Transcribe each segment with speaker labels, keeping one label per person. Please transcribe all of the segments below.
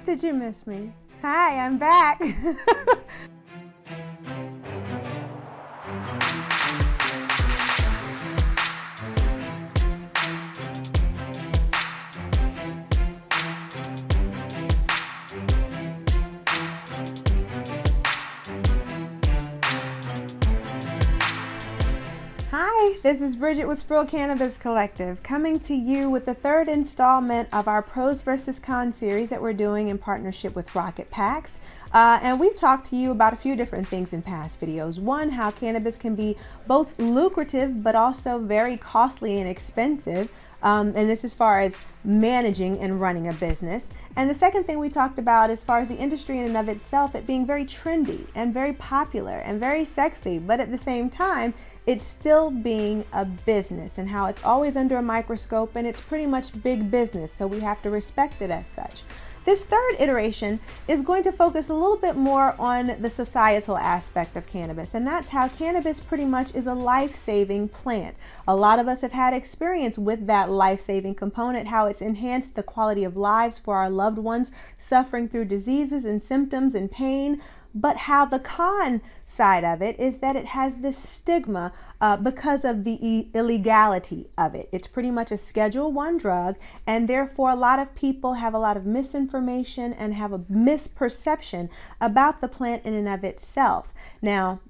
Speaker 1: Did you miss me? Hi, I'm back. Hi, this is Bridget with Spruill Cannabis Collective, coming to you with the third installment of our Pros vs. Cons series that we're doing in partnership with Rocket Packs. And we've talked to you about a few different things in past videos. One, how cannabis can be both lucrative but also very costly and expensive. And this as far as managing and running a business. And the second thing we talked about as far as the industry in and of itself, it being very trendy and very popular and very sexy, but at the same time, it's still being a business and how it's always under a microscope and it's pretty much big business, so we have to respect it as such. This third iteration is going to focus a little bit more on the societal aspect of cannabis, and that's how cannabis pretty much is a life-saving plant. A lot of us have had experience with that life-saving component, how it's enhanced the quality of lives for our loved ones suffering through diseases and symptoms and pain. But how the con side of it is that it has this stigma because of the illegality of it. It's pretty much a Schedule I drug, and therefore a lot of people have a lot of misinformation and have a misperception about the plant in and of itself. Now,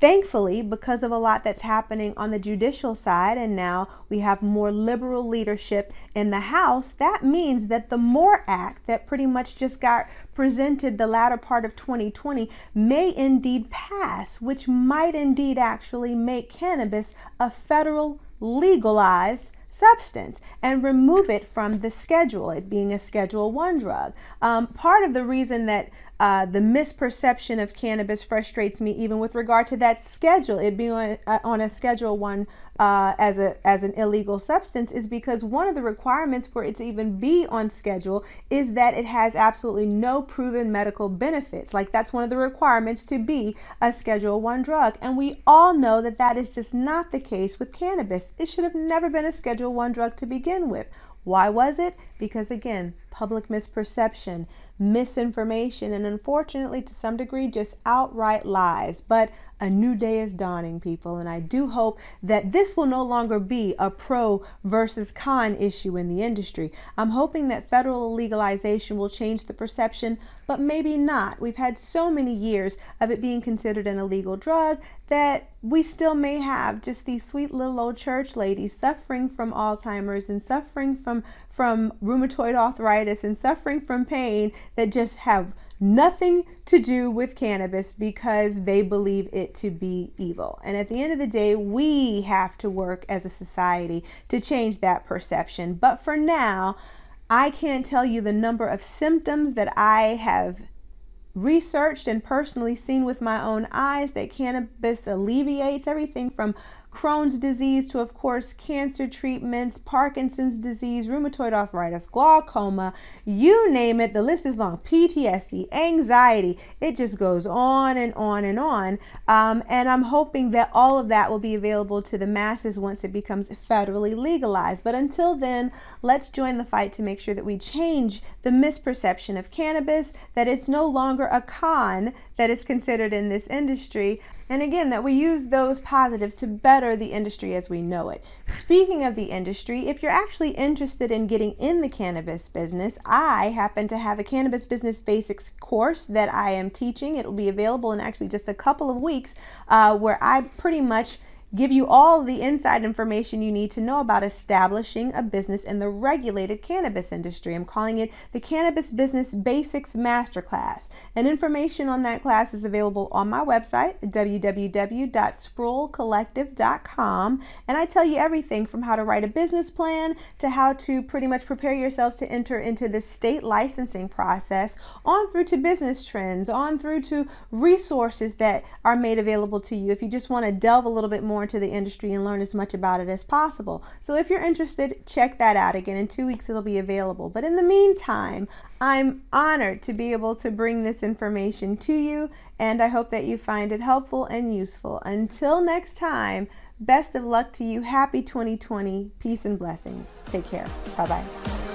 Speaker 1: thankfully, because of a lot that's happening on the judicial side, and now we have more liberal leadership in the House, that means that the MORE Act that pretty much just got presented the latter part of 2020 may indeed pass, which might indeed actually make cannabis a federal legalized substance and remove it from the schedule, it being a Schedule I drug. Part of the reason that the misperception of cannabis frustrates me, even with regard to that schedule, it being on a Schedule I as an illegal substance, is because one of the requirements for it to even be on schedule is that it has absolutely no proven medical benefits. Like, that's one of the requirements to be a Schedule I drug, and we all know that that is just not the case with cannabis. It should have never been a Schedule I drug to begin with. Why was it? Because, again, public misperception, misinformation, and unfortunately to some degree just outright lies. But a new day is dawning, people, and I do hope that this will no longer be a pro versus con issue in the industry. I'm hoping that federal legalization will change the perception, but maybe not. We've had so many years of it being considered an illegal drug that we still may have just these sweet little old church ladies suffering from Alzheimer's and suffering from rheumatoid arthritis and suffering from pain that just have nothing to do with cannabis because they believe it to be evil. And at the end of the day, we have to work as a society to change that perception. But for now, I can't tell you the number of symptoms that I have researched and personally seen with my own eyes that cannabis alleviates. Everything from Crohn's disease to, of course, cancer treatments, Parkinson's disease, rheumatoid arthritis, glaucoma, you name it, the list is long. PTSD, anxiety, it just goes on and on and on. And I'm hoping that all of that will be available to the masses once it becomes federally legalized. But until then, let's join the fight to make sure that we change the misperception of cannabis, that it's no longer a con that is considered in this industry. And again, that we use those positives to better the industry as we know it. Speaking of the industry, if you're actually interested in getting in the cannabis business, I happen to have a Cannabis Business Basics course that I am teaching. It will be available in actually just a couple of weeks where I pretty much give you all the inside information you need to know about establishing a business in the regulated cannabis industry. I'm calling it the Cannabis Business Basics Masterclass. And information on that class is available on my website, www.spruillcollective.com. And I tell you everything from how to write a business plan to how to pretty much prepare yourselves to enter into the state licensing process, on through to business trends, on through to resources that are made available to you if you just want to delve a little bit more into the industry and learn as much about it as possible. So if you're interested, check that out. Again, in 2 weeks it'll be available. But in the meantime, I'm honored to be able to bring this information to you, and I hope that you find it helpful and useful. Until next time, best of luck to you. Happy 2020. Peace and blessings. Take care. Bye-bye.